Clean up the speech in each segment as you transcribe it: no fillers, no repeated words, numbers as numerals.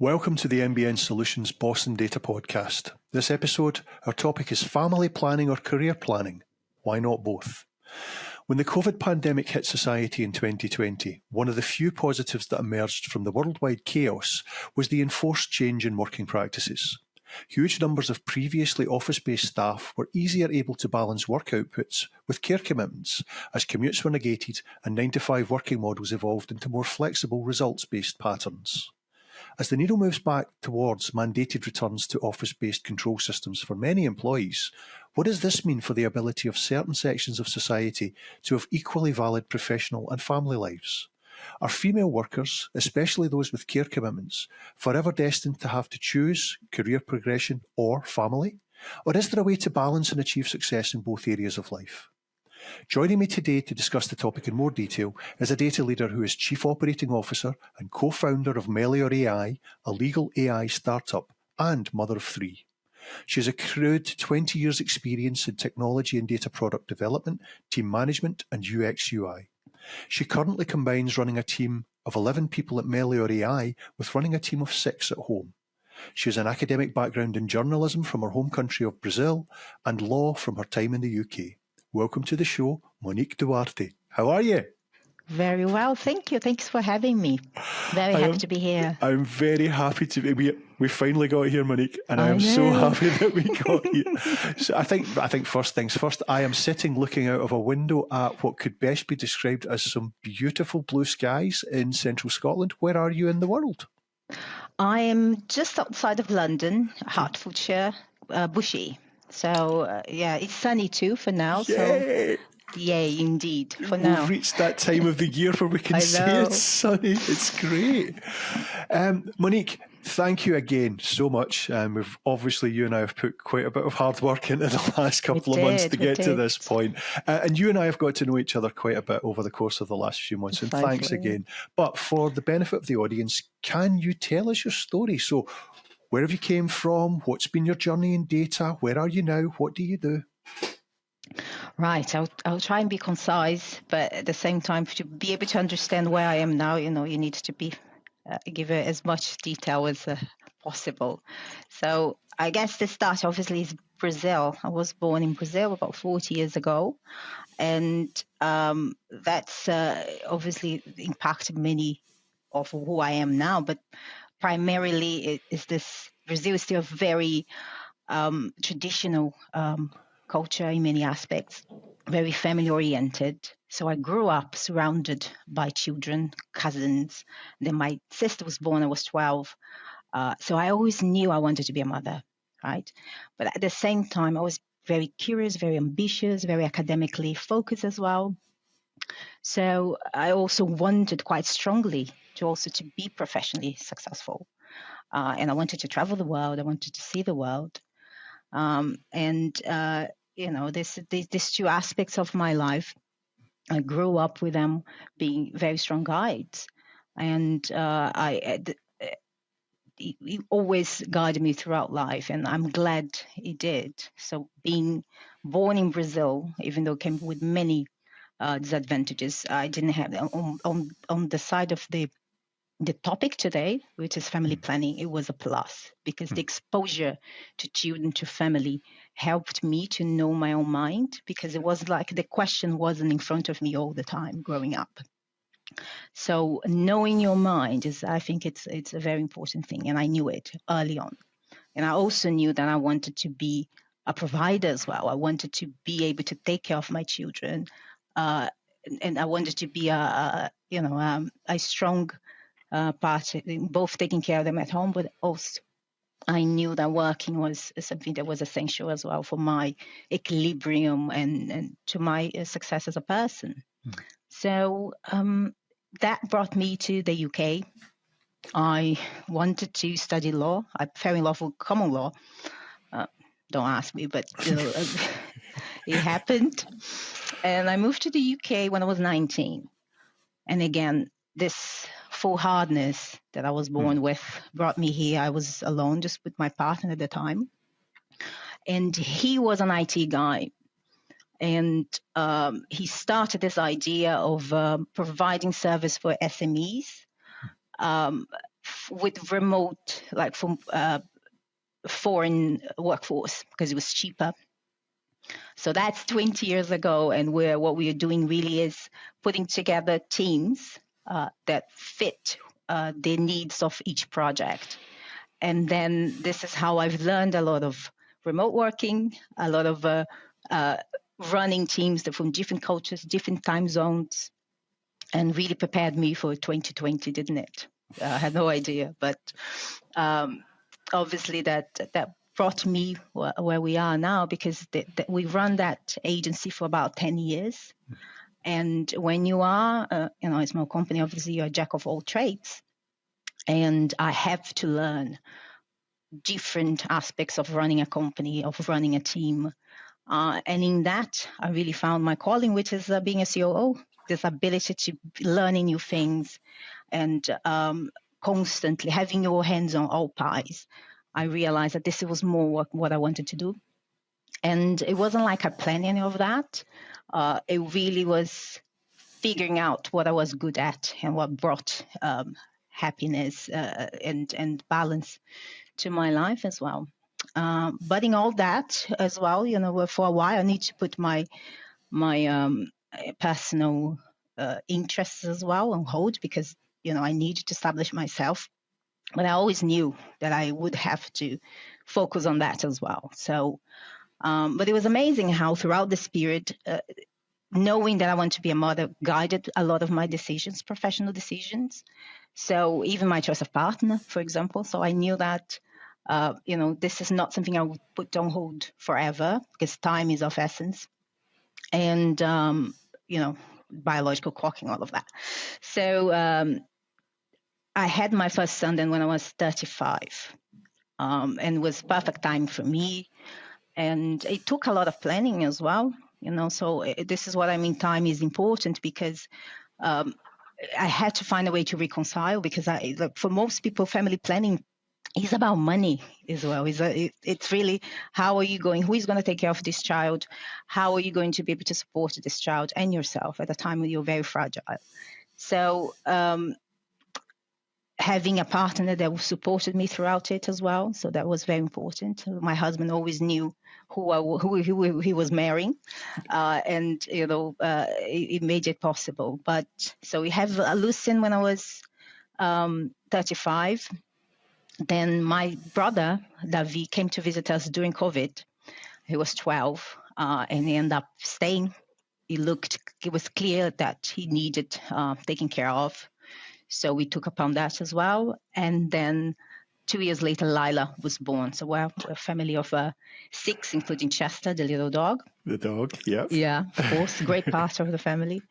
Welcome to the MBN Solutions Boston Data Podcast. This episode, our topic is family planning or career planning. Why not both? When the COVID pandemic hit society in 2020, one of the few positives that emerged from the worldwide chaos was the enforced change in working practices. Huge numbers of previously office-based staff were easier able to balance work outputs with care commitments as commutes were negated and 9-to-5 working models evolved into more flexible results-based patterns. As the needle moves back towards mandated returns to office-based control systems for many employees, what does this mean for the ability of certain sections of society to have equally valid professional and family lives? Are female workers, especially those with care commitments, forever destined to have to choose career progression or family? Or is there a way to balance and achieve success in both areas of life? Joining me today to discuss the topic in more detail is a data leader who is Chief Operating Officer and co-founder of Melior AI, a legal AI startup, and mother of 3. She has accrued 20 years' experience in technology and data product development, team management, and UX UI. She currently combines running a team of 11 people at Melior AI with running a team of 6 at home. She has an academic background in journalism from her home country of Brazil and law from her time in the UK. Welcome to the show, Monique Duarte. How are you? Very well, thank you. Thanks for having me. Very happy to be here. I'm very happy to be. We finally got here, Monique, and I am so happy that we got here. So I think first things first. I am sitting looking out of a window at what could best be described as some beautiful blue skies in central Scotland. Where are you in the world? I am just outside of London, Hertfordshire, Bushy. So it's sunny too for now. Yay! So yay, indeed, for now. We've reached that time of the year where we can say it's sunny. It's great. Monique, thank you again so much. We've obviously, you and I have put quite a bit of hard work into the last couple of months to get to this point. And you and I have got to know each other quite a bit over the course of the last few months. And thanks again. But for the benefit of the audience, can you tell us your story? So where have you came from? What's been your journey in data? Where are you now? What do you do? Right. I'll try and be concise, but at the same time, to be able to understand where I am now, you need to be give it as much detail as possible. So I guess the start obviously is Brazil. I was born in Brazil about 40 years ago, and that's obviously impacted many of who I am now. But primarily, Brazil is still a very traditional culture in many aspects, very family oriented. So I grew up surrounded by children, cousins. Then my sister was born, I was 12. So I always knew I wanted to be a mother, right? But at the same time, I was very curious, very ambitious, very academically focused as well. So I also wanted quite strongly to be professionally successful. And I wanted to travel the world. I wanted to see the world. These two aspects of my life, I grew up with them being very strong guides. And he always guided me throughout life, and I'm glad he did. So being born in Brazil, even though it came with many disadvantages, I didn't have on the side of the topic today, which is family planning. It was a plus because the exposure to children, to family, helped me to know my own mind, because it was like the question wasn't in front of me all the time growing up. So knowing your mind I think it's a very important thing, and I knew it early on. And I also knew that I wanted to be a provider as well. I wanted to be able to take care of my children, and I wanted to be a strong part in both taking care of them at home, but also I knew that working was something that was essential as well for my equilibrium and to my success as a person. So that brought me to the UK. I wanted to study law. I fell in love with common law. Don't ask me, but it happened. And I moved to the UK when I was 19. And again, this foolhardiness that I was born with brought me here. I was alone, just with my partner at the time. And he was an IT guy. And he started this idea of providing service for SMEs with remote, like from foreign workforce, because it was cheaper. So that's 20 years ago, and what we are doing really is putting together teams that fit the needs of each project. And then this is how I've learned a lot of remote working, a lot of running teams that from different cultures, different time zones, and really prepared me for 2020, didn't it? I had no idea, but obviously that brought me where we are now, because we run that agency for about 10 years. And when you are, a small company, obviously you're a jack of all trades. And I have to learn different aspects of running a company, of running a team. And in that, I really found my calling, which is being a COO, this ability to learning new things and constantly having your hands on all pies. I realized that this was more what I wanted to do. And it wasn't like I planned any of that. It really was figuring out what I was good at and what brought happiness and balance to my life as well. But in all that as well, for a while, I need to put my personal interests as well on hold, because, I needed to establish myself. But I always knew that I would have to focus on that as well. So, but it was amazing how throughout this period, knowing that I want to be a mother guided a lot of my decisions, professional decisions. So even my choice of partner, for example. So I knew that, this is not something I would put on hold forever, because time is of essence. And, biological clocking, all of that. So I had my first son then when I was 35, and it was perfect time for me. And it took a lot of planning as well, so this is what I mean. Time is important, because I had to find a way to reconcile, because for most people, family planning is about money as well. It's really, how are you going, who is going to take care of this child? How are you going to be able to support this child and yourself at a time when you're very fragile? So having a partner that supported me throughout it as well. So that was very important. My husband always knew who he was marrying, and it made it possible. But so we have Lucien when I was 35. Then my brother David came to visit us during COVID. He was 12, and he ended up staying. It was clear that he needed taking care of. So we took upon that as well. And then 2 years later, Lila was born. So we're a family of 6, including Chester, the little dog. The dog, yep. Yeah, of course, great part of the family.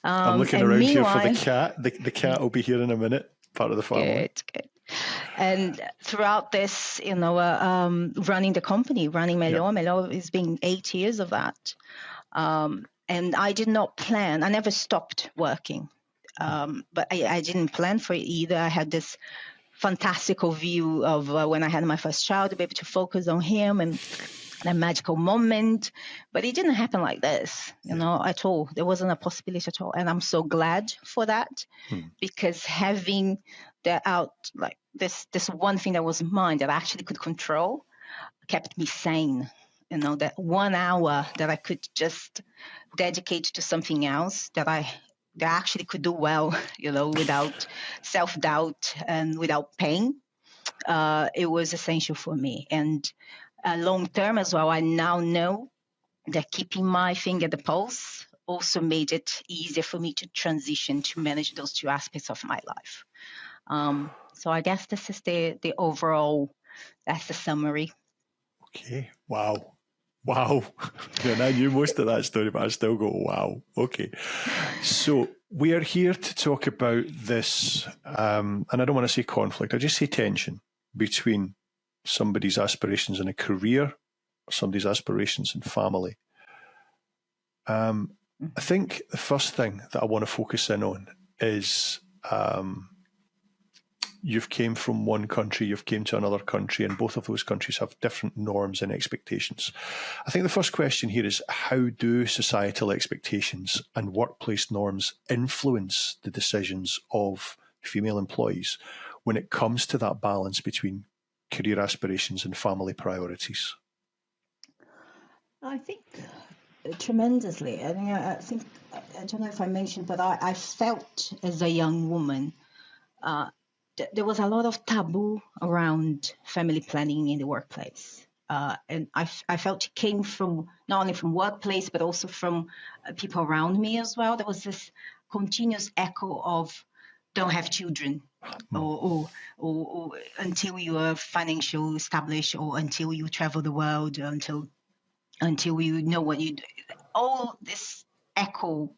I'm looking around here for the cat. The cat will be here in a minute, part of the family. Good. And throughout this, running the company, running Melhor, Melhor has been 8 years of that. And I did not plan. I never stopped working. But I didn't plan for it either. I had this fantastical view of when I had my first child, to be able to focus on him and that magical moment. But it didn't happen like this, at all. There wasn't a possibility at all. And I'm so glad for that, because having that out, like this one thing that was mine that I actually could control, kept me sane. That 1 hour that I could just dedicate to something else that I actually could do well, without self-doubt and without pain. It was essential for me. And long term as well, I now know that keeping my finger at the pulse also made it easier for me to transition to manage those two aspects of my life. So I guess this is the overall, that's the summary. Okay. Wow. And I knew most of that story, but I still go, wow. Okay. So we are here to talk about this, and I don't want to say conflict, I just say tension between somebody's aspirations in a career or somebody's aspirations in family. I think the first thing that I want to focus in on is you've came from one country, you've came to another country, and both of those countries have different norms and expectations. I think the first question here is, how do societal expectations and workplace norms influence the decisions of female employees? when it comes to that balance between career aspirations and family priorities? I think tremendously. I mean, I don't know if I mentioned, but I felt as a young woman, there was a lot of taboo around family planning in the workplace. And I felt it came from not only from workplace, but also from people around me as well. There was this continuous echo of don't have children, or until you are financially established, or until you travel the world, until you know what you do. All this echo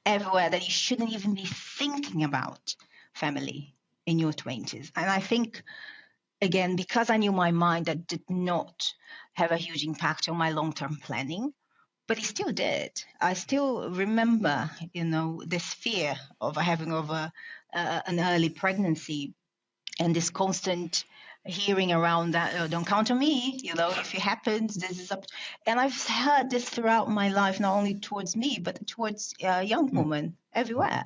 everywhere that you shouldn't even be thinking about family in your 20s. And I think, again, because I knew my mind, that did not have a huge impact on my long-term planning, but it still did. I still remember, this fear of having an early pregnancy, and this constant hearing around that, don't count on me, if it happens, this is up. And I've heard this throughout my life, not only towards me, but towards young women everywhere.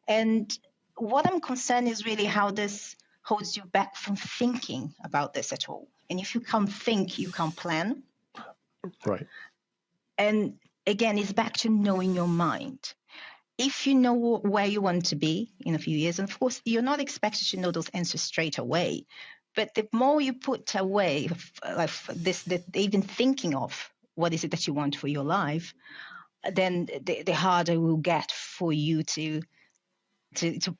And what I'm concerned is really how this holds you back from thinking about this at all. And if you can't think, you can't plan. Right. And again, it's back to knowing your mind. If you know where you want to be in a few years, and of course, you're not expected to know those answers straight away, but the more you put away, like even thinking of what is it that you want for your life, then the harder it will get for you to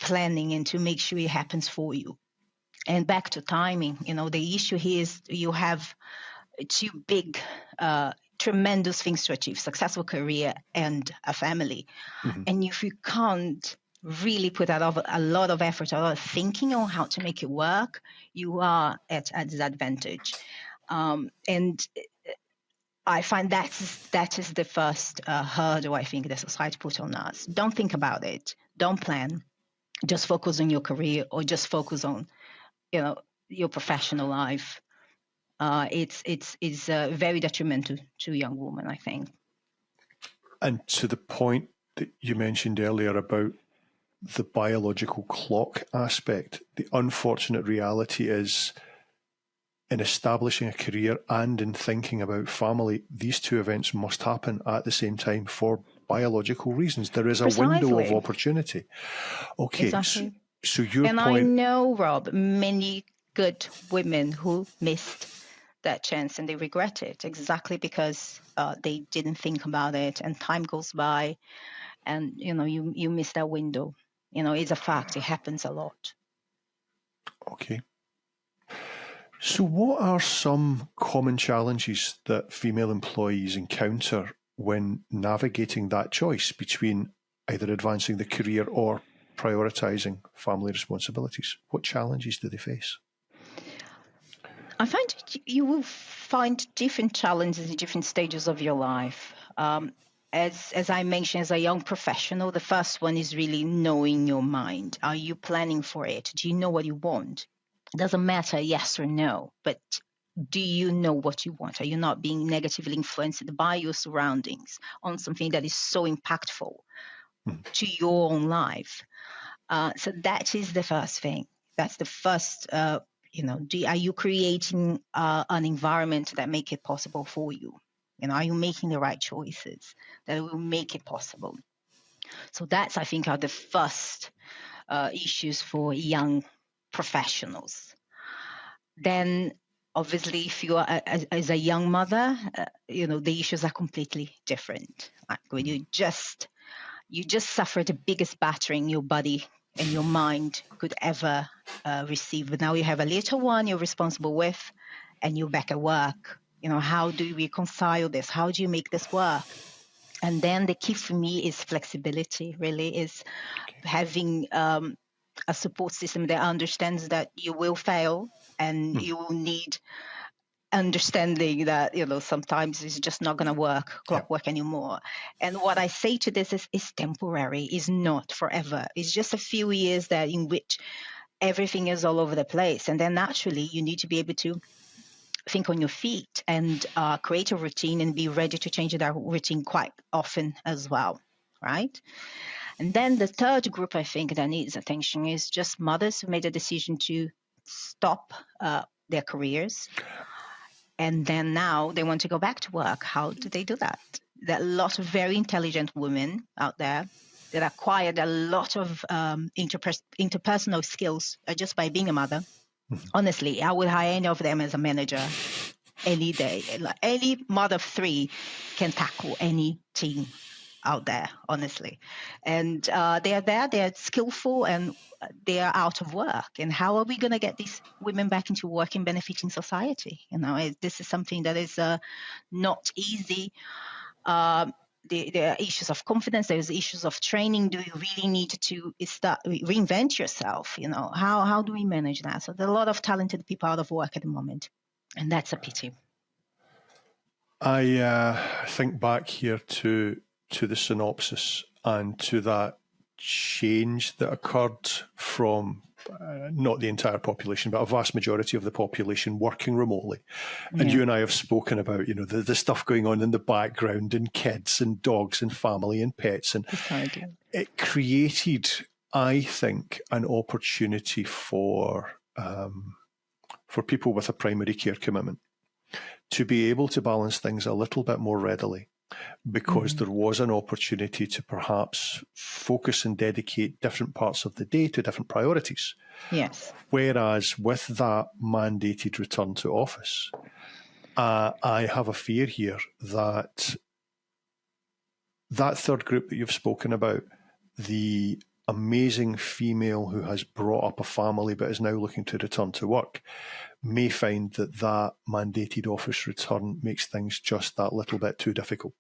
planning and to make sure it happens for you. And back to timing, the issue here is you have two big, tremendous things to achieve: successful career and a family. And if you can't really put a lot of effort, a lot of thinking on how to make it work, you are at a disadvantage. And I find that is the first hurdle I think that society put on us. Don't think about it. Don't plan. Just focus on your career, or just focus on, your professional life. It's very detrimental to young women, I think. And to the point that you mentioned earlier about the biological clock aspect, the unfortunate reality is, in establishing a career and in thinking about family, these two events must happen at the same time for biological reasons. There is a window of opportunity. Okay, exactly. So your and point... I know, Rob, many good women who missed that chance and they regret it exactly because they didn't think about it, and time goes by, and you miss that window. It's a fact. It happens a lot. Okay. So what are some common challenges that female employees encounter when navigating that choice between either advancing the career or prioritising family responsibilities? What challenges do they face? I find you will find different challenges in different stages of your life. As I mentioned, as a young professional, the first one is really knowing your mind. Are you planning for it? Do you know what you want? It doesn't matter yes or no, but do you know what you want? Are you not being negatively influenced by your surroundings on something that is so impactful to your own life? So that is the first thing. That's the first, are you creating an environment that make it possible for you? Are you making the right choices that will make it possible? So that's, I think, are the first issues for young professionals. Then, obviously, if you are as a young mother, the issues are completely different. Like when you just suffer the biggest battering your body and your mind could ever receive. But now you have a little one you're responsible with, and you're back at work. How do you reconcile this? How do you make this work? And then the key for me is flexibility, really, is having a support system that understands that you will fail and you will need understanding that sometimes it's just not going to work clockwork anymore. And what I say to this is temporary, is not forever. It's just a few years that in which everything is all over the place, and then naturally you need to be able to think on your feet and create a routine and be ready to change that routine quite often as well, right? And then the third group I think that needs attention is just mothers who made a decision to stop their careers. And then now they want to go back to work. How do they do that? There are a lot of very intelligent women out there that acquired a lot of interpersonal skills just by being a mother. Honestly, I would hire any of them as a manager any day. Like, any mother of three can tackle any team out there, honestly. And they are there, they are skillful, and they are out of work. And how are we going to get these women back into work and benefiting society? This is something that is not easy. There are issues of confidence. There's issues of training. Do you really need to reinvent yourself? How do we manage that? So there are a lot of talented people out of work at the moment, and that's a pity. I think back here to the synopsis and to that change that occurred from not the entire population, but a vast majority of the population working remotely. And you and I have spoken about, the stuff going on in the background, and kids and dogs and family and pets. And it created, I think, an opportunity for people with a primary care commitment to be able to balance things a little bit more readily, because there was an opportunity to perhaps focus and dedicate different parts of the day to different priorities. Yes. Whereas with that mandated return to office, I have a fear here that third group that you've spoken about, the amazing female who has brought up a family but is now looking to return to work, may find that mandated office return makes things just that little bit too difficult,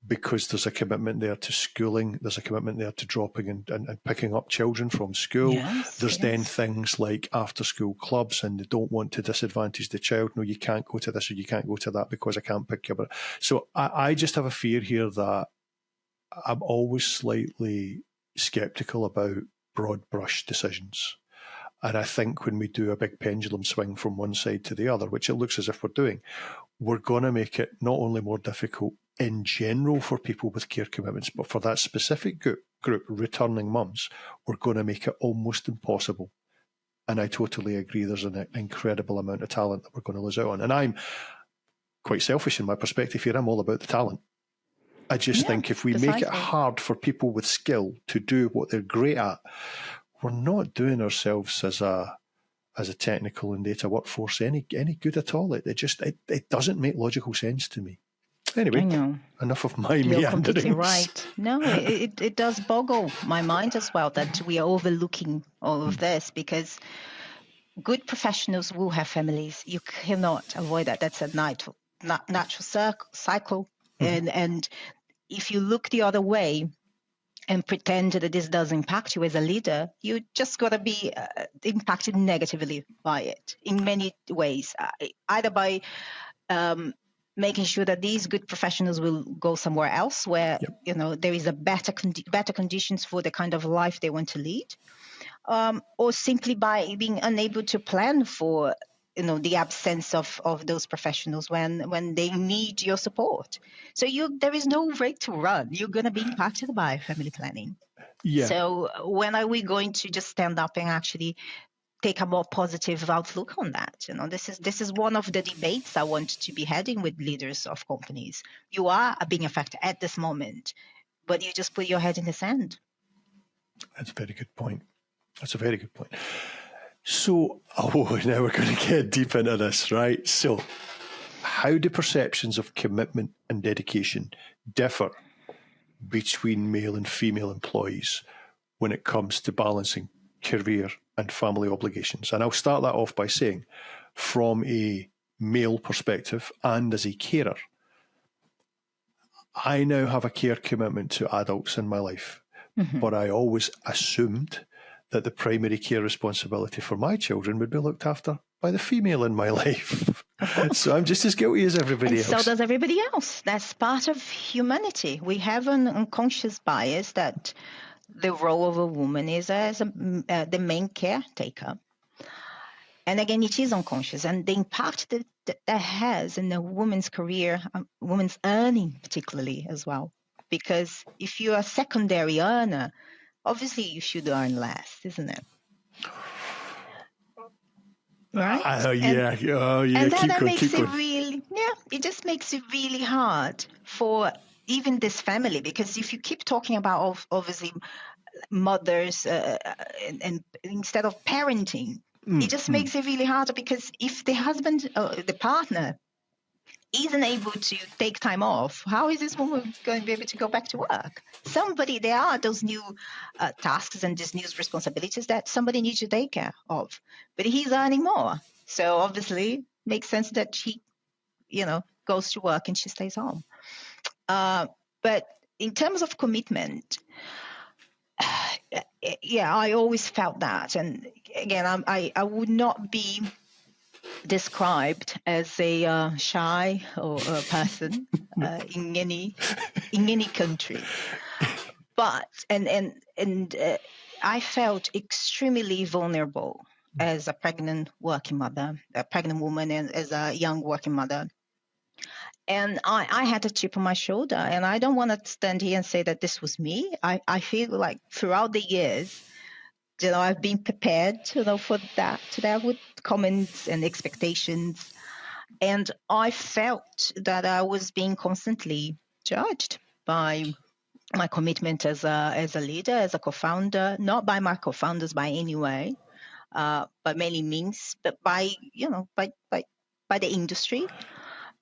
because there's a commitment there to schooling, there's a commitment there to dropping and picking up children from school. There's then things like after school clubs, and they don't want to disadvantage the child. No, you can't go to this or you can't go to that because I can't pick you up. So I just have a fear here that I'm always slightly sceptical about broad brush decisions. And I think when we do a big pendulum swing from one side to the other, which it looks as if we're doing, we're going to make it not only more difficult in general for people with care commitments, but for that specific group, returning mums, we're going to make it almost impossible. And I totally agree, there's an incredible amount of talent that we're going to lose out on. And I'm quite selfish in my perspective here. I'm all about the talent. I just think if we make it hard for people with skill to do what they're great at, we're not doing ourselves as a technical and data workforce any good at all. It doesn't make logical sense to me. Anyway, enough of my meanderings. You're completely right. No, it does boggle my mind as well that we are overlooking all of this, because good professionals will have families. You cannot avoid that. That's a natural cycle. And if you look the other way and pretend that this does impact you as a leader, you just got to be impacted negatively by it in many ways, either by making sure that these good professionals will go somewhere else where there is a better conditions for the kind of life they want to lead, or simply by being unable to plan for the absence of those professionals when they need your support. So there is no rate to run. You're going to be impacted by family planning. So when are we going to just stand up and actually take a more positive outlook on that? This is one of the debates I want to be having with leaders of companies. You are being affected at this moment, but you just put your head in the sand. That's a very good point. So, now we're going to get deep into this, right? So, how do perceptions of commitment and dedication differ between male and female employees when it comes to balancing career and family obligations? And I'll start that off by saying, from a male perspective and as a carer, I now have a care commitment to adults in my life, but I always assumed that the primary care responsibility for my children would be looked after by the female in my life. So I'm just as guilty as everybody else. So does everybody else. That's part of humanity. We have an unconscious bias that the role of a woman is as the main caretaker. And again, it is unconscious. And the impact that has in a woman's career, woman's earning particularly as well. because if you're a secondary earner, obviously you should earn less, isn't it? Right? And that makes it really, it just makes it really hard for even this family, because if you keep talking about obviously mothers and instead of parenting, it just makes it really hard, because if the husband, the partner isn't able to take time off, how is this woman going to be able to go back to work? There are those new tasks and these new responsibilities that somebody needs to take care of, but he's earning more. So obviously makes sense that she, goes to work and she stays home. But in terms of commitment, I always felt that. And again, I would not be described as a shy or a person in any country, but I felt extremely vulnerable as a pregnant working mother, a pregnant woman, and as a young working mother. And I had a chip on my shoulder, and I don't want to stand here and say that this was me. I feel like throughout the years, I've been prepared, for that with comments and expectations. And I felt that I was being constantly judged by my commitment as a leader, as a co-founder, not by my co-founders by any way, by many means, but by the industry.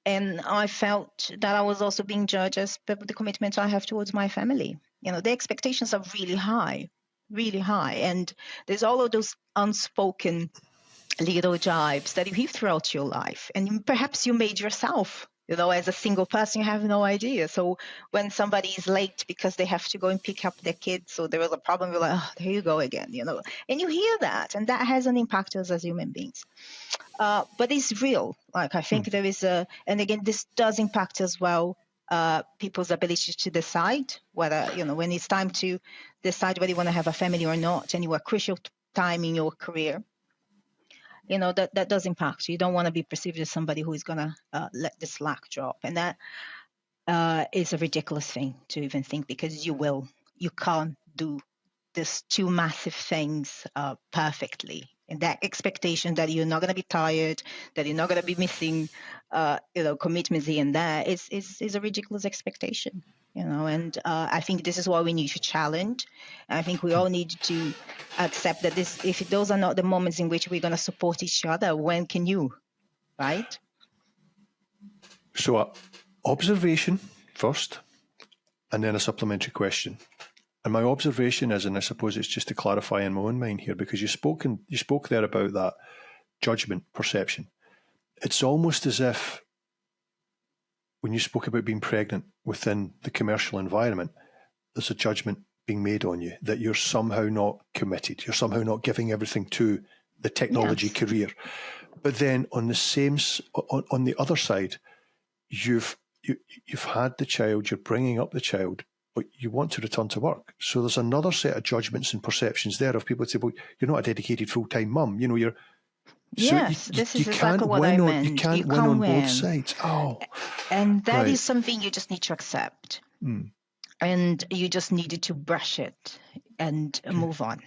And I felt that I was also being judged as the commitment I have towards my family. The expectations are really high. And there's all of those unspoken little jibes that you hear throughout your life. And perhaps you made yourself, as a single person, you have no idea. So when somebody is late because they have to go and pick up their kids, so there was a problem, you're like, oh, there you go again, And you hear that, and that has an impact on us as human beings. But it's real. Like, I think there is and again, this does impact as well people's ability to decide whether, when it's time to decide whether you want to have a family or not, and you are crucial time in your career, that does impact. You don't want to be perceived as somebody who is going to let the slack drop. And that is a ridiculous thing to even think, because you can't do these two massive things perfectly. And that expectation that you're not going to be tired, that you're not going to be missing, commitments here and there is a ridiculous expectation, And I think this is what we need to challenge. And I think we all need to accept that if those are not the moments in which we're going to support each other, when can you, right? So, observation first, and then a supplementary question. And my observation is, and I suppose it's just to clarify in my own mind here, because you spoke there about that judgment perception. It's almost as if when you spoke about being pregnant within the commercial environment, there's a judgment being made on you that you're somehow not committed, you're somehow not giving everything to the technology career. But then on the other side, you've had the child, you're bringing up the child, but you want to return to work. So there's another set of judgments and perceptions there of people that say, well, you're not a dedicated full-time mum. This is exactly what I meant. You can't win on both sides. Oh, and that is something you just need to accept. And you just needed to brush it and move on,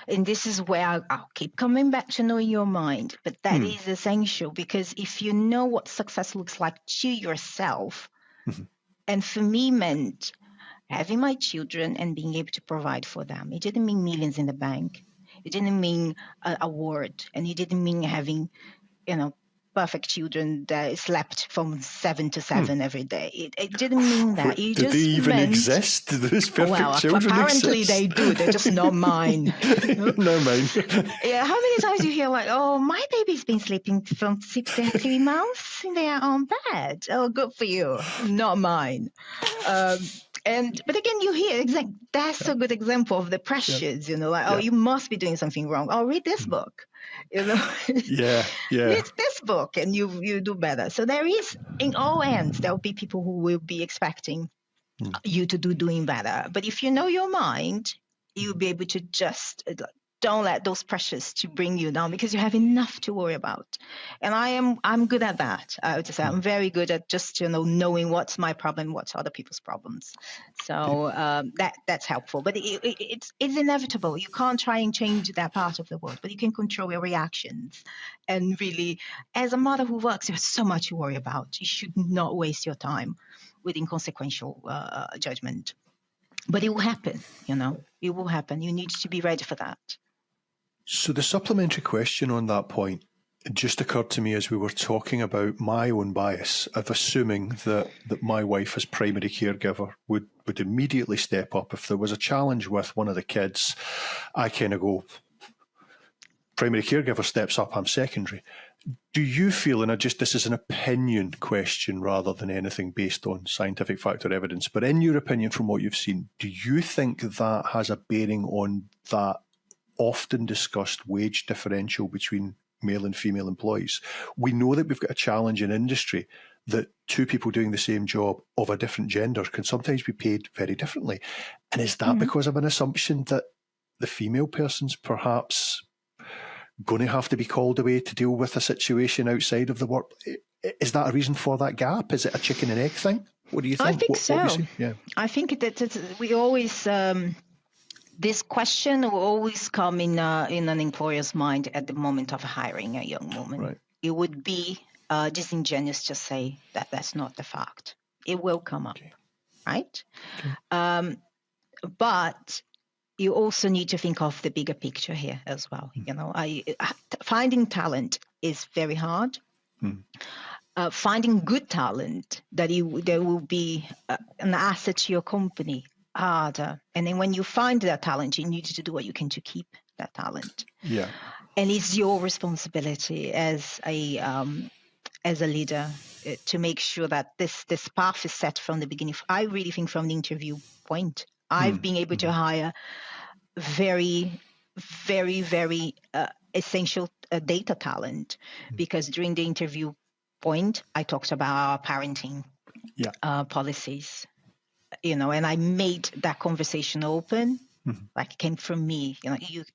and this is where I'll keep coming back to knowing your mind, but that is essential, because if you know what success looks like to yourself, and for me meant having my children and being able to provide for them. It didn't mean millions in the bank. It didn't mean an award, and it didn't mean having, perfect children that slept from 7 to 7 every day. It didn't mean that. Did they even exist? Do those perfect children apparently exist? They do. They're just not mine. Not mine. Yeah, how many times you hear like, oh, my baby's been sleeping from 6 to 3 months in their own bed. Oh, good for you. Not mine. But again, you hear that's a good example of the pressures, oh, you must be doing something wrong. Oh, read this book, Yeah. Read this book and you do better. So there is, in all ends, there will be people who will be expecting you to doing better. But if you know your mind, you'll be able to just don't let those pressures to bring you down, because you have enough to worry about. And I'm good at that. I would say I'm very good at just knowing what's my problem, what's other people's problems. So that's helpful. But it's inevitable. You can't try and change that part of the world, but you can control your reactions. And really, as a mother who works, there's so much to worry about. You should not waste your time with inconsequential judgment. But it will happen. It will happen. You need to be ready for that. So the supplementary question on that point, it just occurred to me as we were talking about my own bias of assuming that my wife as primary caregiver would immediately step up. If there was a challenge with one of the kids, I kind of go, primary caregiver steps up, I'm secondary. Do you feel, and this is an opinion question rather than anything based on scientific fact or evidence, but in your opinion from what you've seen, do you think that has a bearing on that often discussed wage differential between male and female employees? We know that we've got a challenge in industry that two people doing the same job of a different gender can sometimes be paid very differently. And is that because of an assumption that the female person's perhaps going to have to be called away to deal with a situation outside of the work? Is that a reason for that gap? Is it a chicken and egg thing? What do you think? I think so. Yeah. I think that we always... this question will always come in an employer's mind at the moment of hiring a young woman. Right. It would be disingenuous to say that that's not the fact. It will come up, right? Okay. But you also need to think of the bigger picture here as well. Finding talent is very hard. Finding good talent that will be an asset to your company, harder. And then when you find that talent, you need to do what you can to keep that talent. Yeah. And it's your responsibility as a leader to make sure that this path is set from the beginning. I really think from the interview point, I've been able to hire very, very, very essential data talent, because during the interview point, I talked about our parenting policies. And I made that conversation open, like it came from me.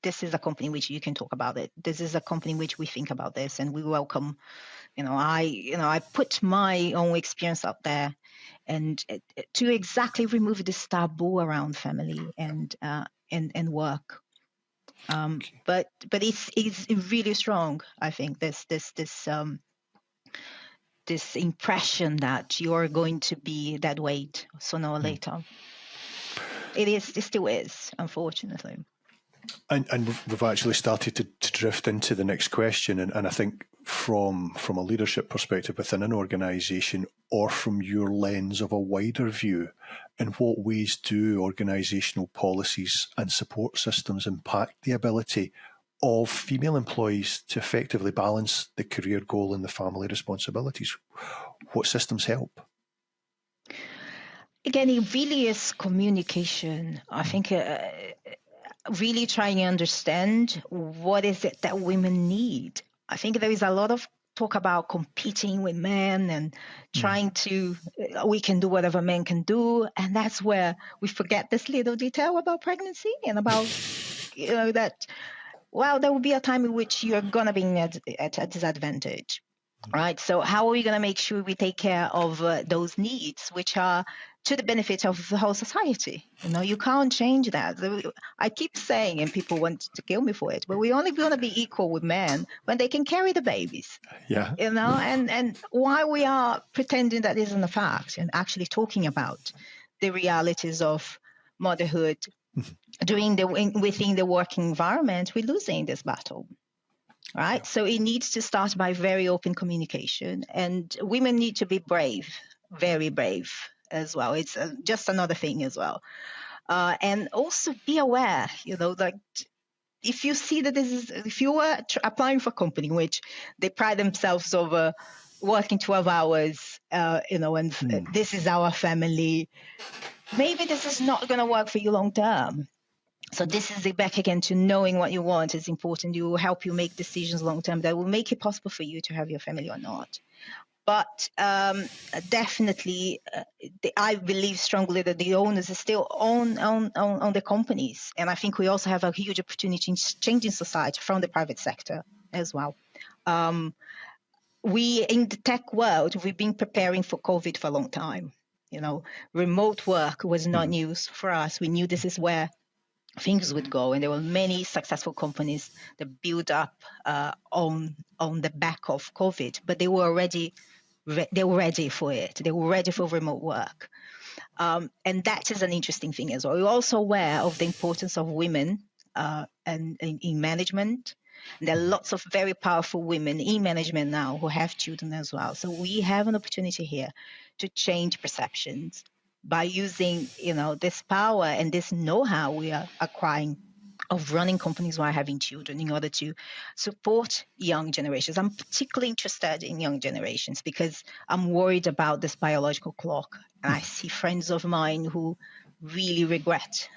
This is a company in which you can talk about it. This is a company in which we think about this, and we welcome. I put my own experience out there, and to exactly remove this taboo around family and work. But it's really strong. I think this impression that you are going to be that weight sooner or later. It still is, unfortunately. And we've actually started to drift into the next question. And I think from a leadership perspective within an organisation, or from your lens of a wider view, in what ways do organisational policies and support systems impact the ability of female employees to effectively balance the career goal and the family responsibilities? What systems help? Again, it really is communication. I think really trying to understand what is it that women need. I think there is a lot of talk about competing with men and trying to, we can do whatever men can do. And that's where we forget this little detail about pregnancy and about, that, well, there will be a time in which you're going to be at a disadvantage, right? So how are we going to make sure we take care of those needs, which are to the benefit of the whole society? You can't change that. I keep saying, and people want to kill me for it, but we're only going to be equal with men when they can carry the babies. Yeah. And why we are pretending that isn't a fact and actually talking about the realities of motherhood within the working environment, we're losing this battle, right? So it needs to start by very open communication, and women need to be brave, very brave as well. It's just another thing as well. And also be aware, like if you see that if you are applying for a company in which they pride themselves over working 12 hours, and this is our family, maybe this is not going to work for you long term. So this is back again to knowing what you want is important. It will help you make decisions long term that will make it possible for you to have your family or not. But definitely, I believe strongly that the owners are still on the companies. And I think we also have a huge opportunity in changing society from the private sector as well. We, in the tech world, we've been preparing for COVID for a long time. Remote work was not news for us. We knew this is where things would go, and there were many successful companies that built up on the back of COVID, but they were already they were ready for it. They were ready for remote work, and that is an interesting thing as well. We're also aware of the importance of women and in management. And there are lots of very powerful women in management now who have children as well. So we have an opportunity here to change perceptions by using, this power and this know-how we are acquiring of running companies while having children in order to support young generations. I'm particularly interested in young generations because I'm worried about this biological clock. And I see friends of mine who really regret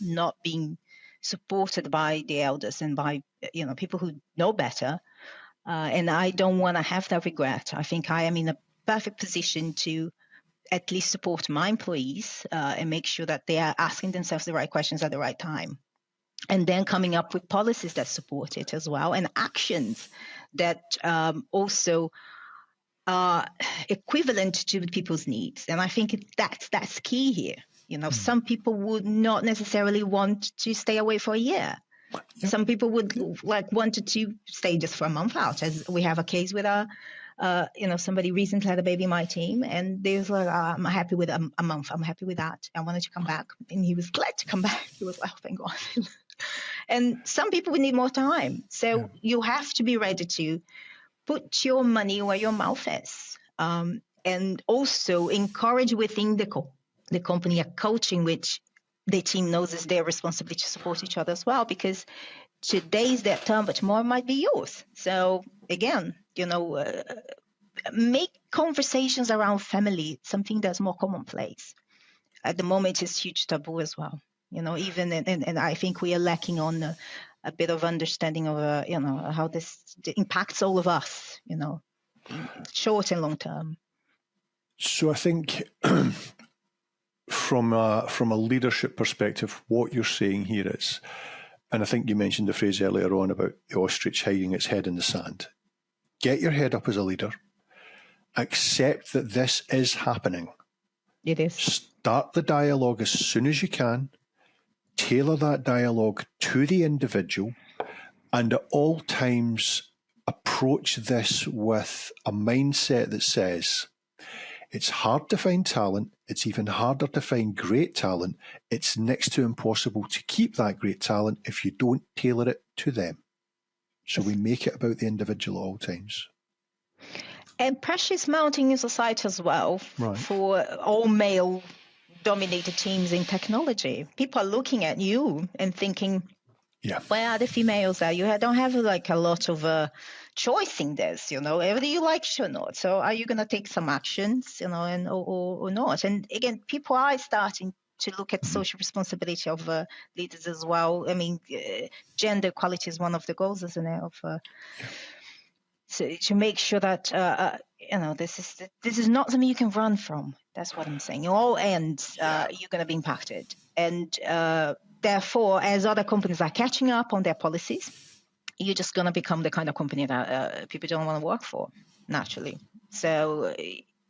not being supported by the elders and by people who know better. And I don't want to have that regret. I think I am in a perfect position to at least support my employees and make sure that they are asking themselves the right questions at the right time. And then coming up with policies that support it as well, and actions that also are equivalent to people's needs. And I think that's key here. Some people would not necessarily want to stay away for a year. Yep. Some people would wanted to stay just for a month out, as we have a case with somebody recently had a baby in my team, and they was like, I'm happy with a month. I'm happy with that. I wanted to come back, and he was glad to come back. He was like, oh, thank God. And some people would need more time. So you have to be ready to put your money where your mouth is, and also encourage within the company a culture in which the team knows it's their responsibility to support each other as well, because today's their turn, but tomorrow might be yours. So again, make conversations around family something that's more commonplace. At the moment, it's huge taboo as well. Even and I think we are lacking on a bit of understanding of how this impacts all of us. Short and long term. So I think from a leadership perspective, what you're saying here is, and I think you mentioned the phrase earlier on about the ostrich hiding its head in the sand. Get your head up as a leader. Accept that this is happening. It is. Start the dialogue as soon as you can. Tailor that dialogue to the individual, and at all times approach this with a mindset that says, it's hard to find talent. It's even harder to find great talent. It's next to impossible to keep that great talent if you don't tailor it to them. So we make it about the individual at all times. And pressure is mounting in society as well, right, for all male-dominated teams in technology. People are looking at you and thinking, where are the females at? You don't have a lot of choice in this, whether you like it or not. So are you going to take some actions, and or not? And again, people are starting to look at social responsibility of leaders as well. I mean, gender equality is one of the goals, isn't it? So to make sure that this is not something you can run from. That's what I'm saying. In all ends, you're going to be impacted, and therefore, as other companies are catching up on their policies, you're just going to become the kind of company that people don't want to work for naturally. So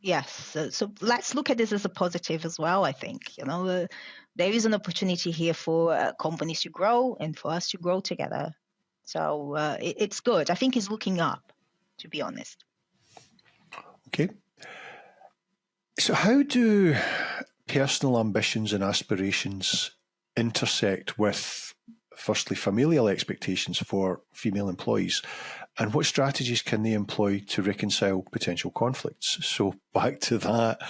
yes, so let's look at this as a positive as well. I think there is an opportunity here for companies to grow and for us to grow together. So it's good. I think it's looking up, to be honest. Okay. So how do personal ambitions and aspirations intersect with, firstly, familial expectations for female employees, and what strategies can they employ to reconcile potential conflicts? So back to that,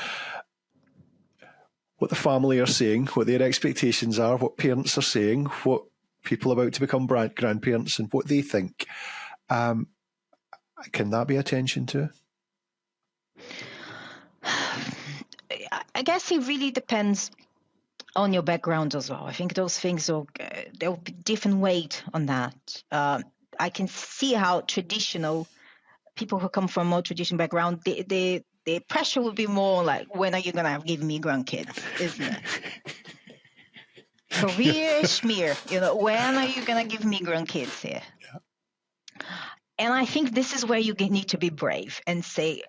what the family are saying, what their expectations are, what parents are saying, what people about to become grandparents and what they think. Can that be attention to? I guess it really depends on your background as well. I think those things there will be different weight on that. I can see how traditional people who come from more traditional background, the pressure will be more like, when are you going to give me grandkids, isn't it? Career schmear, when are you going to give me grandkids here? Yeah. And I think this is where you need to be brave and say,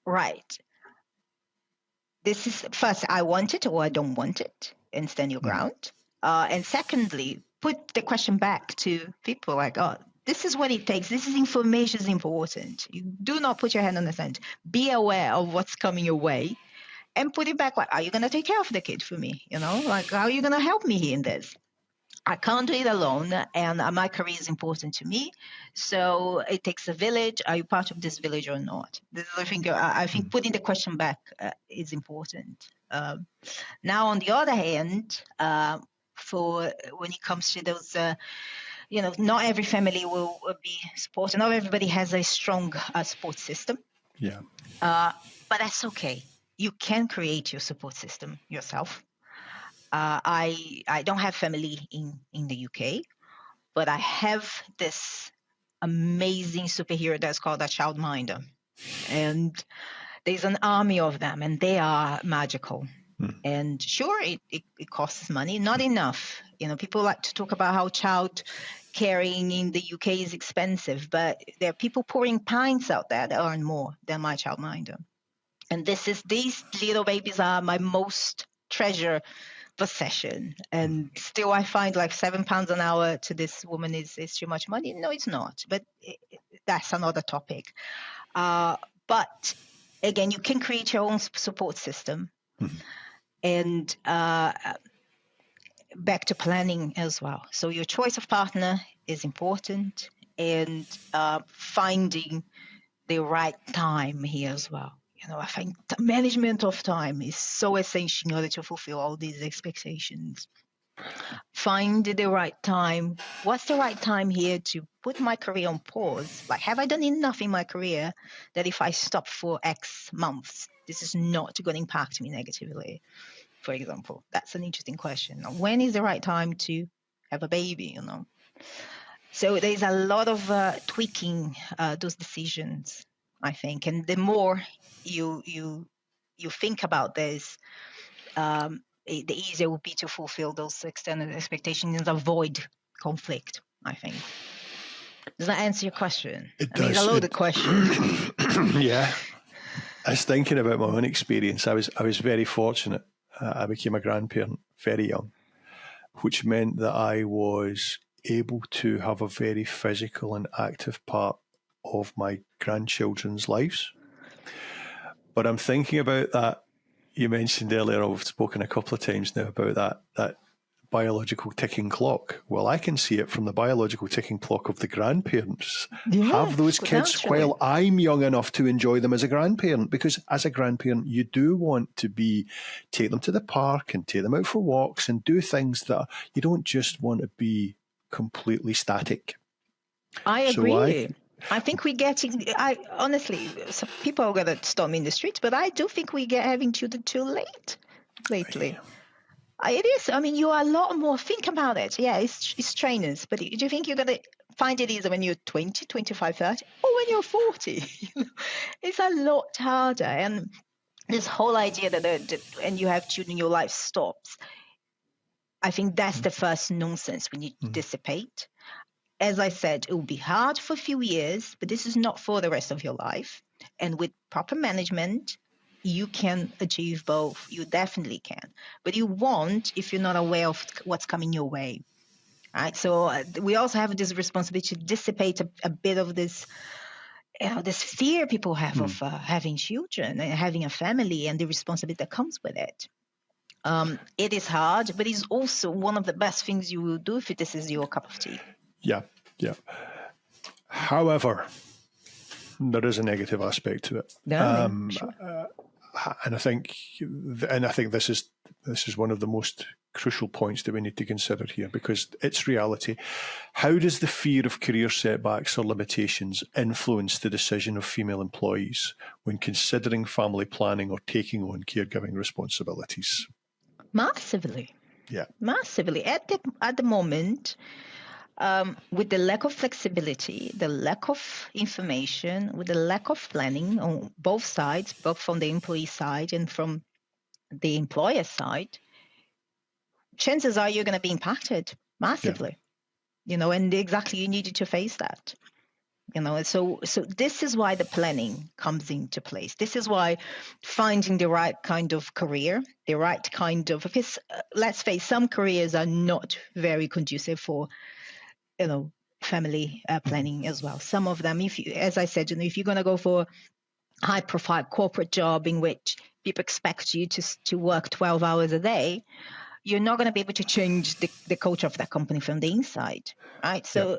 right, this is first, I want it or I don't want it, and stand your ground. And secondly, put the question back to people like, oh, this is what it takes. This is information is important. You do not put your hand on the sand. Be aware of what's coming your way and put it back. Like, are you going to take care of the kid for me? Like, how are you going to help me here in this? I can't do it alone, and my career is important to me. So it takes a village. Are you part of this village or not? This is the thing. I think putting the question back is important. Now, on the other hand, for when it comes to those, not every family will be supported. Not everybody has a strong support system. Yeah. But that's okay. You can create your support system yourself. I don't have family in the UK, but I have this amazing superhero that's called a childminder. And there's an army of them, and they are magical. And sure, it costs money, not enough. People like to talk about how child caring in the UK is expensive, but there are people pouring pints out there that earn more than my childminder. And these little babies are my most treasured possession. And still I find like £7 an hour to this woman is too much money. No, it's not, but that's another topic. But again, you can create your own support system. And back to planning as well. So your choice of partner is important, and finding the right time here as well. I think the management of time is so essential in order to fulfill all these expectations. Find the right time. What's the right time here to put my career on pause? Like, have I done enough in my career that if I stop for X months, this is not going to impact me negatively, for example? That's an interesting question. When is the right time to have a baby, So there's a lot of tweaking those decisions, I think. And the more you think about this, the easier it will be to fulfill those external expectations and avoid conflict, I think. Does that answer your question? It does. It's a loaded question. Yeah. I was thinking about my own experience. I was very fortunate. I became a grandparent very young, which meant that I was able to have a very physical and active part of my grandchildren's lives. But I'm thinking about that. You mentioned earlier, I've spoken a couple of times now about that biological ticking clock. Well, I can see it from the biological ticking clock of the grandparents. Have those kids while I'm young enough to enjoy them as a grandparent, because as a grandparent, you do want to take them to the park and take them out for walks and do things that you don't just want to be completely static. I agree. I think we honestly, some people are going to stop me in the streets, but I do think we get having children too late lately. It is. I mean, you are a lot more, think about it. Yeah, it's trainers, but do you think you're going to find it easier when you're 20, 25, 30, or when you're 40? It's a lot harder. And this whole idea that when you have children, your life stops. I think that's the first nonsense we need to dissipate. As I said, it will be hard for a few years, but this is not for the rest of your life. And with proper management, you can achieve both. You definitely can. But you won't if you're not aware of what's coming your way. Right? So we also have this responsibility to dissipate a bit of this fear people have of having children and having a family and the responsibility that comes with it. It is hard, but it's also one of the best things you will do if this is your cup of tea. Yeah. However, there is a negative aspect to it. Sure. And I think this is one of the most crucial points that we need to consider here, because it's reality. How does the fear of career setbacks or limitations influence the decision of female employees when considering family planning or taking on caregiving responsibilities? Massively. Yeah. Massively. At the moment, with the lack of flexibility, the lack of information, with the lack of planning on both sides, both from the employee side and from the employer side, chances are you're going to be impacted massively, and exactly you needed to face that. So this is why the planning comes into place. This is why finding the right kind of career, the right kind of, because let's face, some careers are not very conducive for, family planning as well. Some of them, as I said, if you're going to go for a high profile corporate job in which people expect you to work 12 hours a day, you're not going to be able to change the culture of that company from the inside, right? So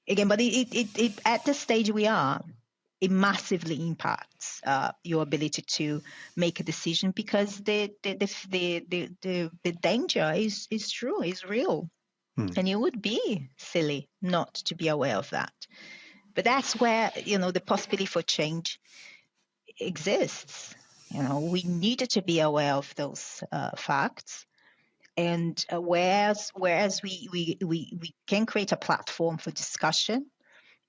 again, but it at the stage we are, it massively impacts your ability to make a decision, because the danger is true, is real, and it would be silly not to be aware of that. But that's where the possibility for change exists. We needed to be aware of those facts. And whereas we can create a platform for discussion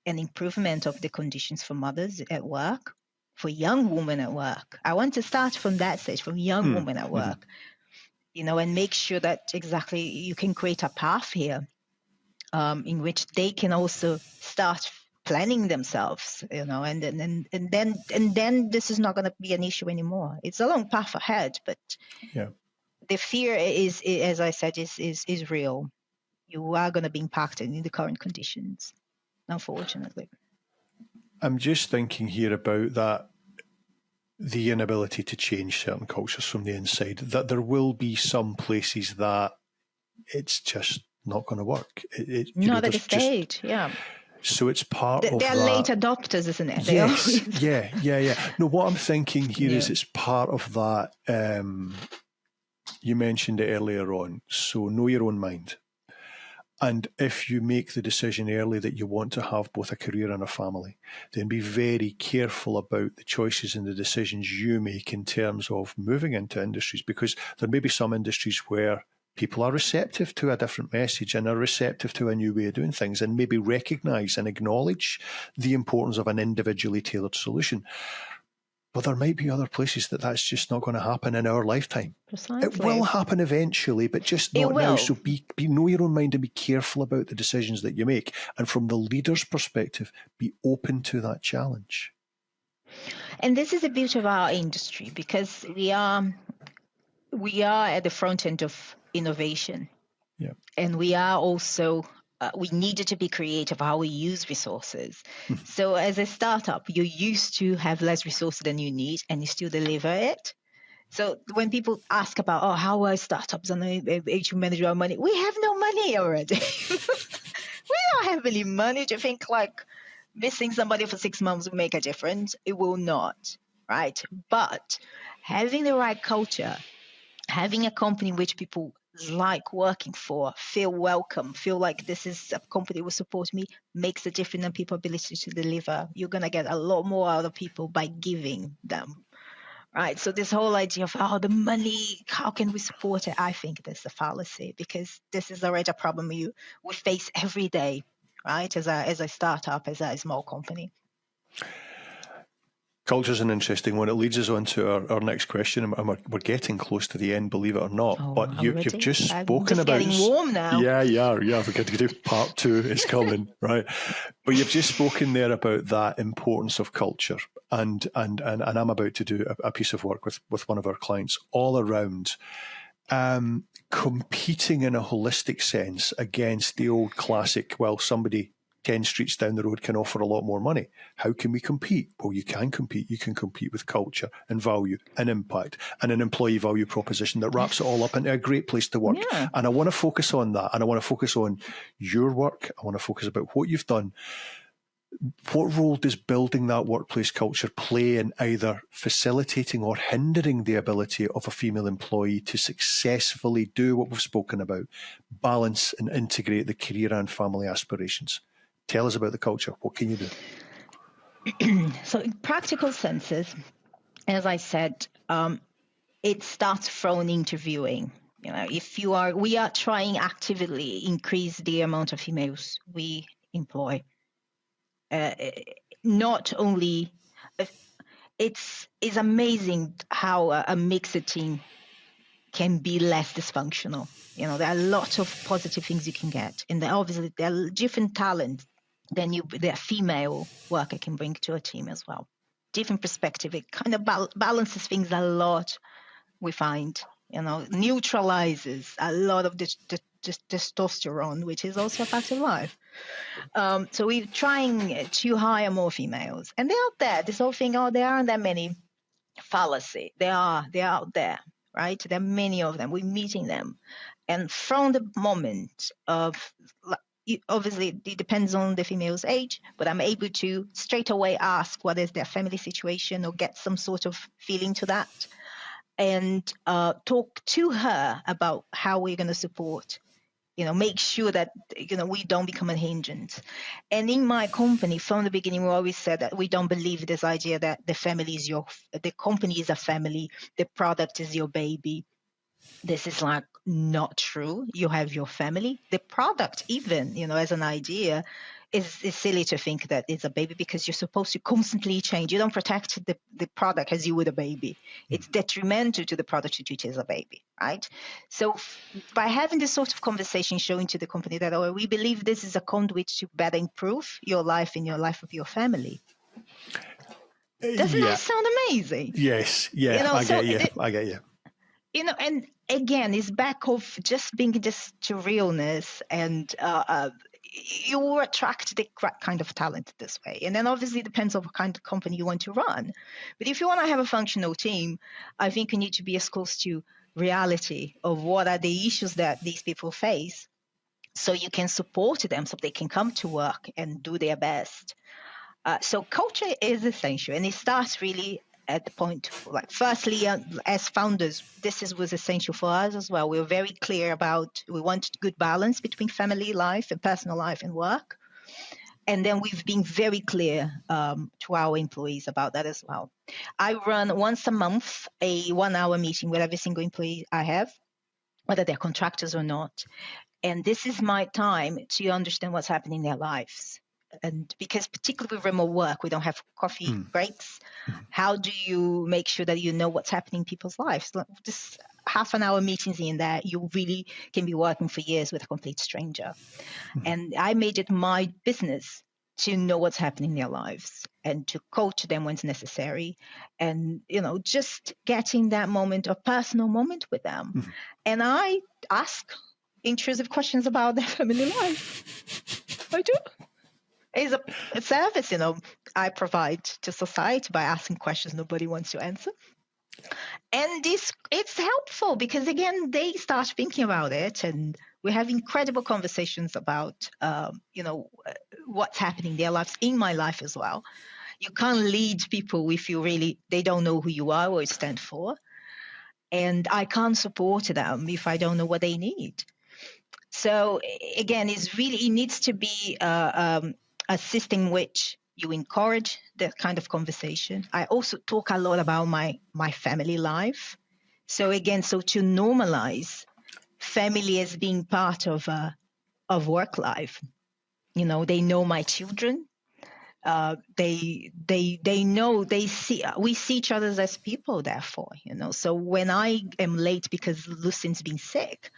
and improvement of the conditions for mothers at work, for young women at work. I want to start from that stage, from young women at work, and make sure that exactly you can create a path here in which they can also start planning themselves, and then this is not going to be an issue anymore. It's a long path ahead, but the fear is, as I said, is real. You are going to be impacted in the current conditions, unfortunately. I'm just thinking here about that, the inability to change certain cultures from the inside, that there will be some places that it's just not going to work. Not at the stage, So it's part of that. They're late adopters, isn't it? Yes, yeah. No, what I'm thinking here is it's part of that. You mentioned it earlier on. So know your own mind. And if you make the decision early that you want to have both a career and a family, then be very careful about the choices and the decisions you make in terms of moving into industries, because there may be some industries where people are receptive to a different message and are receptive to a new way of doing things, and maybe recognise and acknowledge the importance of an individually tailored solution. But there might be other places that's just not going to happen in our lifetime. Precisely. It will happen eventually, but just not now. So know your own mind and be careful about the decisions that you make. And from the leader's perspective, be open to that challenge. And this is the beauty of our industry, because we are at the front end of innovation. Yeah. And we are also we needed to be creative how we use resources. So as a startup, you used to have less resources than you need, and you still deliver it. So when people ask about, how are startups and how manage our money, we have no money already. We don't have any money to think like missing somebody for 6 months will make a difference. It will not, right? But having the right culture, having a company which people like working for, feel welcome, feel like this is a company that will support me, makes a difference in people's ability to deliver. You're going to get a lot more out of people by giving them, right? So this whole idea of, the money, how can we support it? I think that's a fallacy, because this is already a problem we face every day, right? As a startup, as a small company. Culture is an interesting one. It leads us on to our next question, and we're getting close to the end, believe it or not. But you've just spoken about... It's getting warm now. Yeah. We're going to do part 2. It's coming, right? But you've just spoken there about that importance of culture, and I'm about to do a piece of work with one of our clients all around competing in a holistic sense against the old classic, somebody 10 streets down the road can offer a lot more money. How can we compete? Well, you can compete. You can compete with culture and value and impact and an employee value proposition that wraps it all up into a great place to work. Yeah. And I want to focus on that. And I want to focus on your work. I want to focus about what you've done. What role does building that workplace culture play in either facilitating or hindering the ability of a female employee to successfully do what we've spoken about, balance and integrate the career and family aspirations? Tell us about the culture. What can you do? So in practical senses, as I said, it starts from interviewing. We are trying actively increase the amount of females we employ. Not only, it's amazing how a mixed team can be less dysfunctional. There are lots of positive things you can get, and obviously there are different talents than the female worker can bring to a team as well. Different perspective. It kind of balances things a lot. We find, neutralizes a lot of this testosterone, which is also a fact of life. So we're trying to hire more females, and they're out there. This whole thing, there aren't that many, fallacy. They're out there, right? There are many of them. We're meeting them, and from the moment of, obviously it depends on the female's age, but I'm able to straight away ask what is their family situation or get some sort of feeling to that, and talk to her about how we're going to support, make sure that, we don't become a hindrance. And in my company, from the beginning, we always said that we don't believe this idea that the company is a family, the product is your baby. This is not true. You have your family. The product, even, as an idea, is silly to think that it's a baby, because you're supposed to constantly change. You don't protect the product as you would a baby. It's detrimental to the product to treat it as a baby, right? So by having this sort of conversation, showing to the company that, we believe this is a conduit to better improve your life and your life of your family. Doesn't that sound amazing? Yes. Yeah, I get you. And again, it's back of just being just to realness, and you will attract the correct kind of talent this way. And then obviously it depends on what kind of company you want to run. But if you want to have a functional team, I think you need to be as close to reality of what are the issues that these people face, so you can support them, so they can come to work and do their best. So culture is essential, and it starts really at the point, firstly, as founders, was essential for us as well. We were very clear about, we wanted good balance between family life and personal life and work. And then we've been very clear to our employees about that as well. I run once a month a 1-hour meeting with every single employee I have, whether they're contractors or not. And this is my time to understand what's happening in their lives. And because particularly with remote work, we don't have coffee breaks. How do you make sure that you know what's happening in people's lives? Just half an hour meetings in there, you really can be working for years with a complete stranger. And I made it my business to know what's happening in their lives and to coach them when it's necessary. And, just getting that moment, a personal moment with them. And I ask intrusive questions about their family life. I do. It's a service, I provide to society by asking questions nobody wants to answer. And it's helpful because, again, they start thinking about it, and we have incredible conversations about, what's happening in their lives, in my life as well. You can't lead people if they don't know who you are or you stand for. And I can't support them if I don't know what they need. So again, it needs to be a system in which you encourage that kind of conversation. I also talk a lot about my family life. So again, to normalize family as being part of work life. They know my children. They know, we see each other as people, therefore, So when I am late because Lucian's been sick,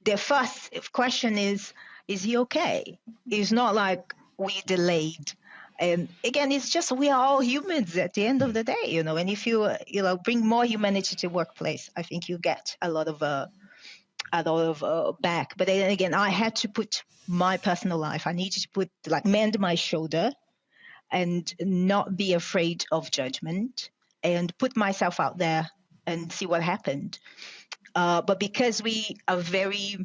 their first question is he okay? It's not like we delayed. And again, it's just, we are all humans at the end of the day, and if you, bring more humanity to workplace, I think you get a lot of back. But then again, I had to put my personal life, I needed to mend my shoulder and not be afraid of judgment and put myself out there and see what happened. But because we are very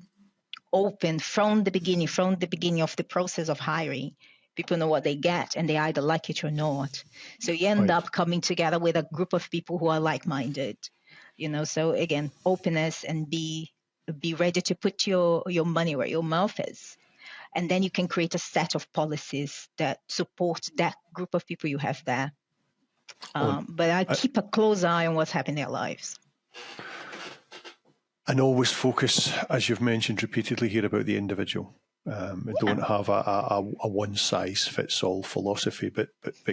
open from the beginning of the process of hiring, people know what they get and they either like it or not. So you end up coming together with a group of people who are like-minded, So again, openness and be ready to put your money where your mouth is. And then you can create a set of policies that support that group of people you have there. But I keep a close eye on what's happening in their lives. And always focus, as you've mentioned repeatedly here, about the individual. Don't have a one-size-fits-all philosophy, but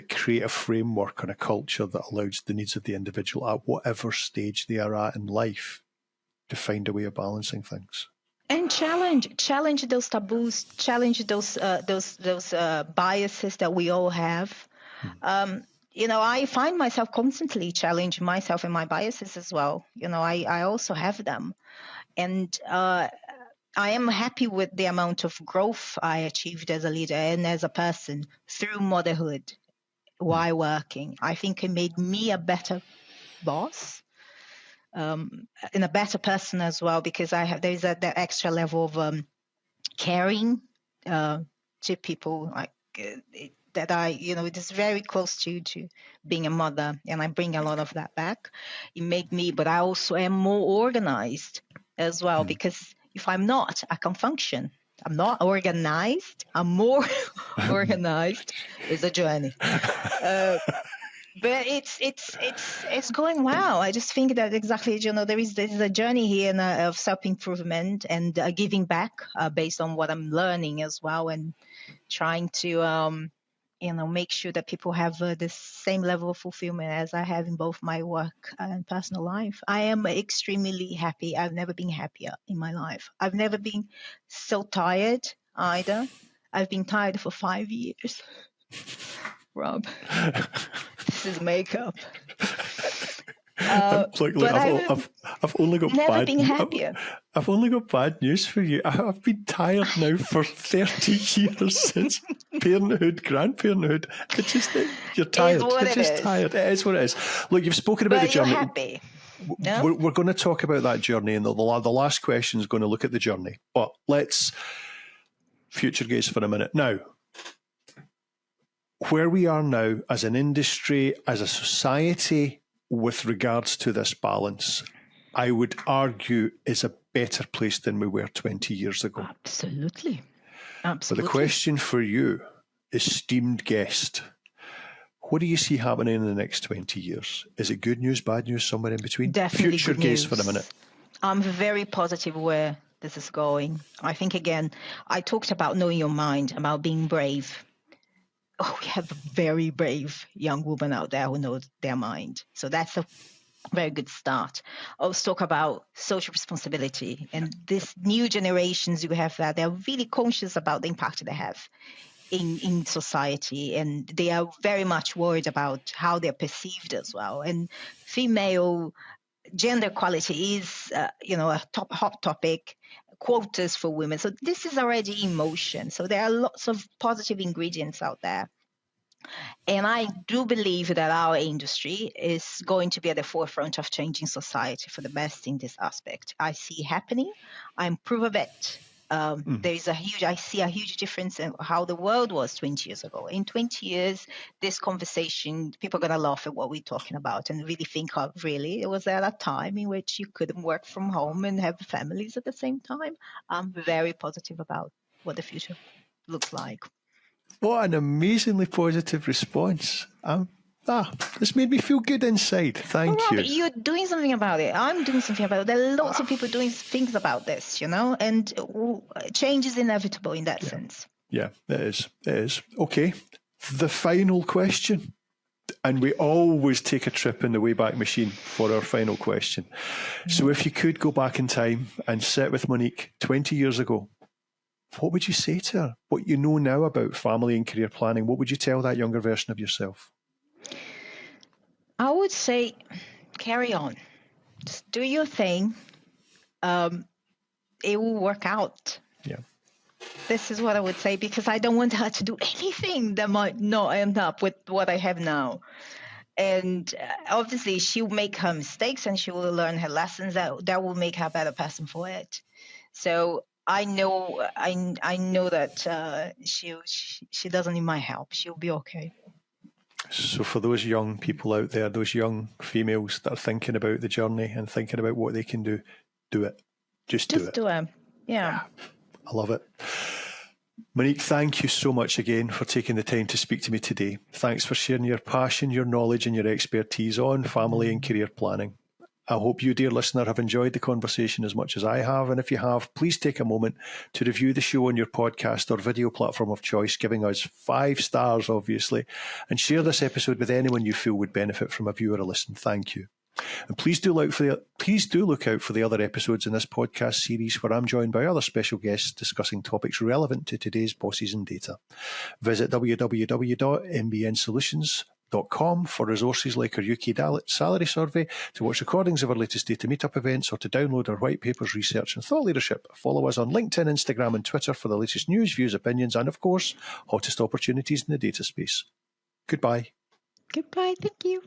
create a framework and a culture that allows the needs of the individual at whatever stage they are at in life to find a way of balancing things. And challenge those taboos, challenge those biases that we all have. I find myself constantly challenging myself and my biases as well. I also have them, and I am happy with the amount of growth I achieved as a leader and as a person through motherhood while working. I think it made me a better boss. And a better person as well, because there's that extra level of caring to people that it is very close to being a mother, and I bring a lot of that back. It made me, but I also am more organized as well, because if I'm not, I can't function. I'm not organized. I'm more organized. It's a journey. But it's going well. I just think that exactly, there's a journey here of self-improvement and giving back based on what I'm learning as well, and trying to make sure that people have the same level of fulfillment as I have in both my work and personal life. I am extremely happy. I've never been happier in my life. I've never been so tired either. I've been tired for 5 years. Rob, this is makeup. Look, I've only got never been happier. I've only got bad news for you. I've been tired now for 30 years since parenthood, grandparenthood. It's just you're tired. It's just tired. It is what it is. Look, you've spoken about the journey. You're happy. No? We're going to talk about that journey, and the last question is going to look at the journey. But let's future gaze for a minute now. Where we are now as an industry, as a society, with regards to this balance, I would argue is a better place than we were 20 years ago. Absolutely. But the question for you, esteemed guest, what do you see happening in the next 20 years? Is it good news, bad news, somewhere in between? Definitely future good gaze news. for a minute. I'm very positive where this is going. I think, again, I talked about knowing your mind, about being brave. We have a very brave young woman out there who knows their mind. So that's a very good start. Also talk about social responsibility, and these new generations you have that they're really conscious about the impact they have in society, and they are very much worried about how they're perceived as well. And female gender equality is, a hot topic. Quotas for women. So this is already in motion. So there are lots of positive ingredients out there. And I do believe that our industry is going to be at the forefront of changing society for the best in this aspect. I see it happening. I approve of it. I see a huge difference in how the world was 20 years ago. In 20 years, this conversation, people are going to laugh at what we're talking about and really think of, really, it was at a time in which you couldn't work from home and have families at the same time. I'm very positive about what the future looks like. What an amazingly positive response. This made me feel good inside. Thank you. You're doing something about it. I'm doing something about it. There are lots of people doing things about this, and change is inevitable in that sense. Yeah, it is. It is. Okay, the final question. And we always take a trip in the Wayback Machine for our final question. So if you could go back in time and sit with Monique 20 years ago, what would you say to her? What you know now about family and career planning, what would you tell that younger version of yourself? I would say, carry on. Just do your thing. It will work out. Yeah. This is what I would say, because I don't want her to do anything that might not end up with what I have now. And obviously, she'll make her mistakes and she will learn her lessons. That will make her a better person for it. So I know that she doesn't need my help. She'll be okay. So for those young people out there, those young females that are thinking about the journey and thinking about what they can do it. Just do it. Do it. Yeah. I love it. Monique, thank you so much again for taking the time to speak to me today. Thanks for sharing your passion, your knowledge and your expertise on family and career planning. I hope you, dear listener, have enjoyed the conversation as much as I have. And if you have, please take a moment to review the show on your podcast or video platform of choice, giving us 5 stars, obviously, and share this episode with anyone you feel would benefit from a view or a listen. Thank you. And please do look out for the other episodes in this podcast series where I'm joined by other special guests discussing topics relevant to today's bosses and data. Visit www.mbnsolutions.com for resources like our UK salary survey, to watch recordings of our latest data meetup events, or to download our white papers, research and thought leadership. Follow us on LinkedIn, Instagram and Twitter for the latest news, views, opinions and, of course, hottest opportunities in the data space. Goodbye. Goodbye. Thank you.